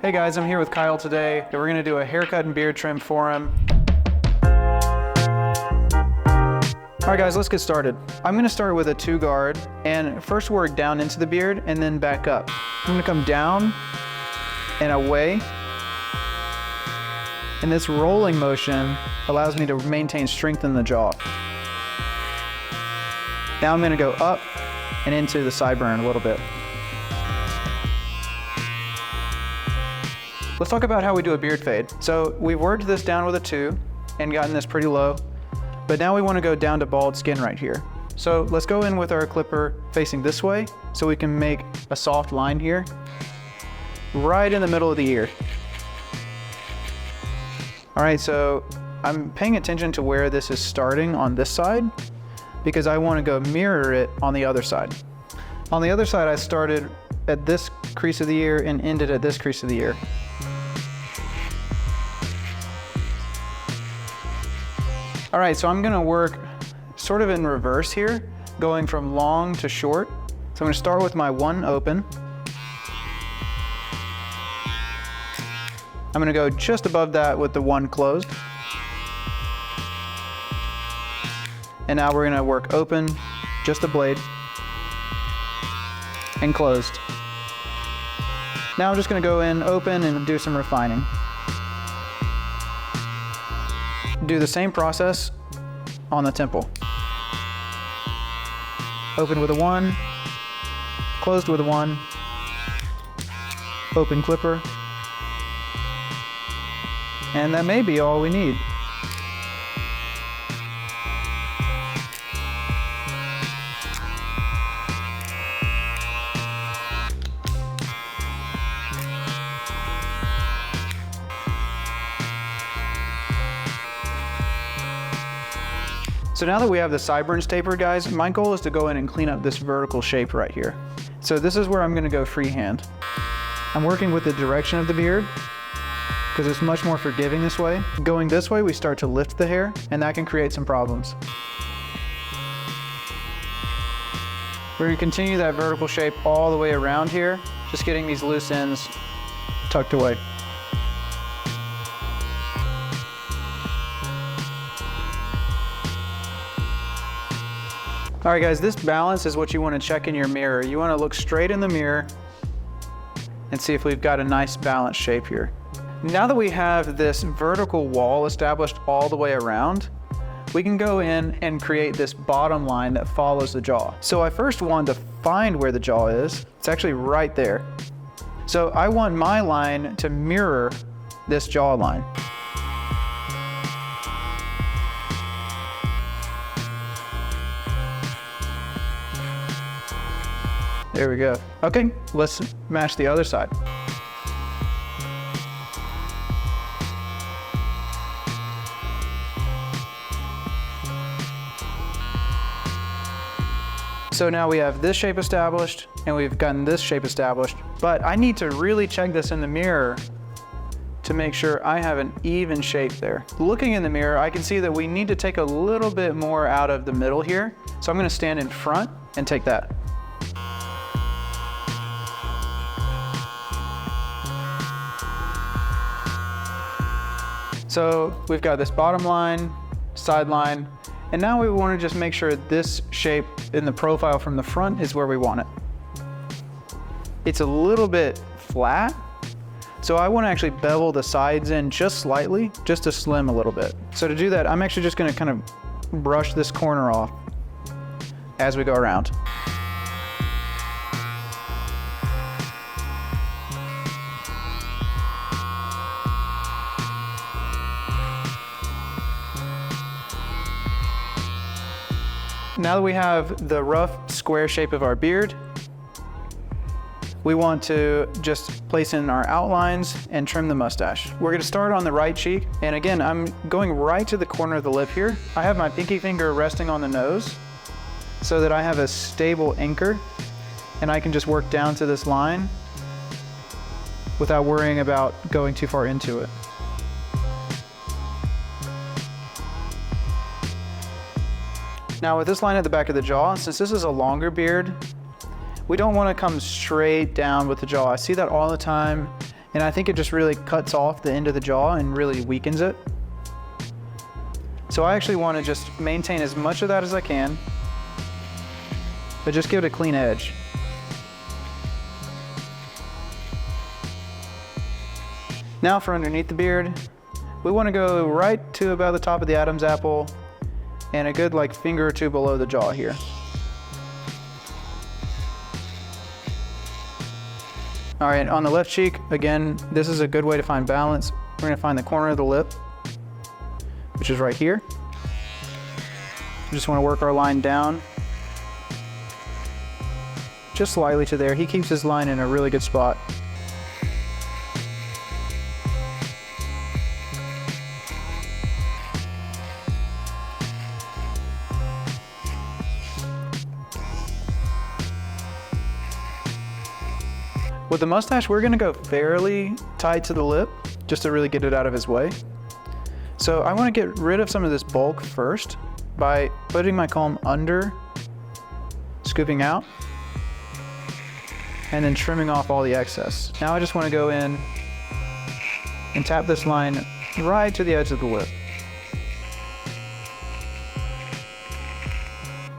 Hey guys, I'm here with Kyle today. We're gonna do a haircut and beard trim for him. All right guys, let's get started. I'm gonna start with a 2-guard and first work down into the beard and then back up. I'm gonna come down and away. And this rolling motion allows me to maintain strength in the jaw. Now I'm gonna go up and into the sideburn a little bit. Let's talk about how we do a beard fade. So we've worked this down with a 2 and gotten this pretty low, but now we want to go down to bald skin right here. So let's go in with our clipper facing this way so we can make a soft line here, right in the middle of the ear. All right, so I'm paying attention to where this is starting on this side because I want to go mirror it on the other side. On the other side, I started at this crease of the ear and ended at this crease of the ear. All right, so I'm gonna work sort of in reverse here, going from long to short. So I'm gonna start with my 1 open. I'm gonna go just above that with the 1 closed. And now we're gonna work open, just a blade, and closed. Now I'm just gonna go in open and do some refining. Do the same process on the temple. Open with a 1, closed with a 1, open clipper, and that may be all we need. So now that we have the sideburns tapered, guys, my goal is to go in and clean up this vertical shape right here. So this is where I'm gonna go freehand. I'm working with the direction of the beard because it's much more forgiving this way. Going this way, we start to lift the hair and that can create some problems. We're gonna continue that vertical shape all the way around here, just getting these loose ends tucked away. All right guys, this balance is what you want to check in your mirror. You want to look straight in the mirror and see if we've got a nice balanced shape here. Now that we have this vertical wall established all the way around, we can go in and create this bottom line that follows the jaw. So I first want to find where the jaw is. It's actually right there. So I want my line to mirror this jaw line. There we go. Okay, let's match the other side. So now we have this shape established and we've gotten this shape established, but I need to really check this in the mirror to make sure I have an even shape there. Looking in the mirror, I can see that we need to take a little bit more out of the middle here. So I'm gonna stand in front and take that. So we've got this bottom line, side line, and now we want to just make sure this shape in the profile from the front is where we want it. It's a little bit flat, so I want to actually bevel the sides in just slightly, just to slim a little bit. So to do that, I'm actually just going to kind of brush this corner off as we go around. Now that we have the rough square shape of our beard, we want to just place in our outlines and trim the mustache. We're gonna start on the right cheek. And again, I'm going right to the corner of the lip here. I have my pinky finger resting on the nose so that I have a stable anchor and I can just work down to this line without worrying about going too far into it. Now with this line at the back of the jaw, since this is a longer beard, we don't want to come straight down with the jaw. I see that all the time And I think it just really cuts off the end of the jaw and really weakens it. So I actually want to just maintain as much of that as I can, but just give it a clean edge. Now for underneath the beard, we want to go right to about the top of the Adam's apple and a good like finger or two below the jaw here. All right, on the left cheek, again, this is a good way to find balance. We're gonna find the corner of the lip, which is right here. We just wanna work our line down just slightly to there. He keeps his line in a really good spot. With the mustache, we're gonna go fairly tight to the lip just to really get it out of his way. So I wanna get rid of some of this bulk first by putting my comb under, scooping out, and then trimming off all the excess. Now I just wanna go in and tap this line right to the edge of the lip.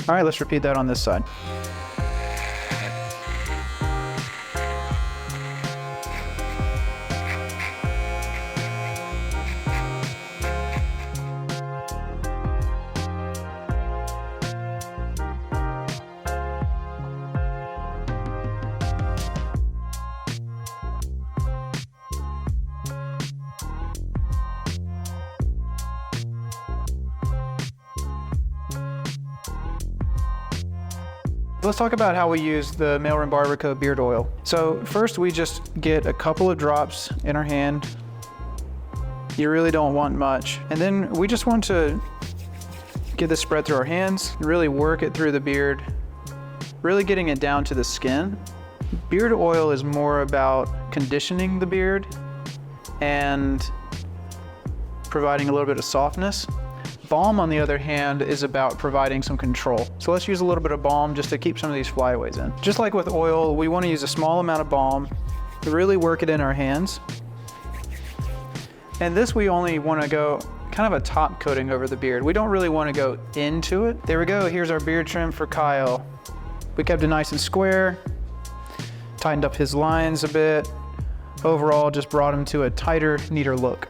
All right, let's repeat that on this side. Let's talk about how we use the Mailroom Barber Co beard oil. So first we just get a couple of drops in our hand. You really don't want much. And then we just want to get this spread through our hands, really work it through the beard, really getting it down to the skin. Beard oil is more about conditioning the beard and providing a little bit of softness. Balm, on the other hand, is about providing some control. So let's use a little bit of balm just to keep some of these flyaways in. Just like with oil, we want to use a small amount of balm to really work it in our hands. And this we only want to go kind of a top coating over the beard. We don't really want to go into it. There we go, here's our beard trim for Kyle. We kept it nice and square, tightened up his lines a bit. Overall, just brought him to a tighter, neater look.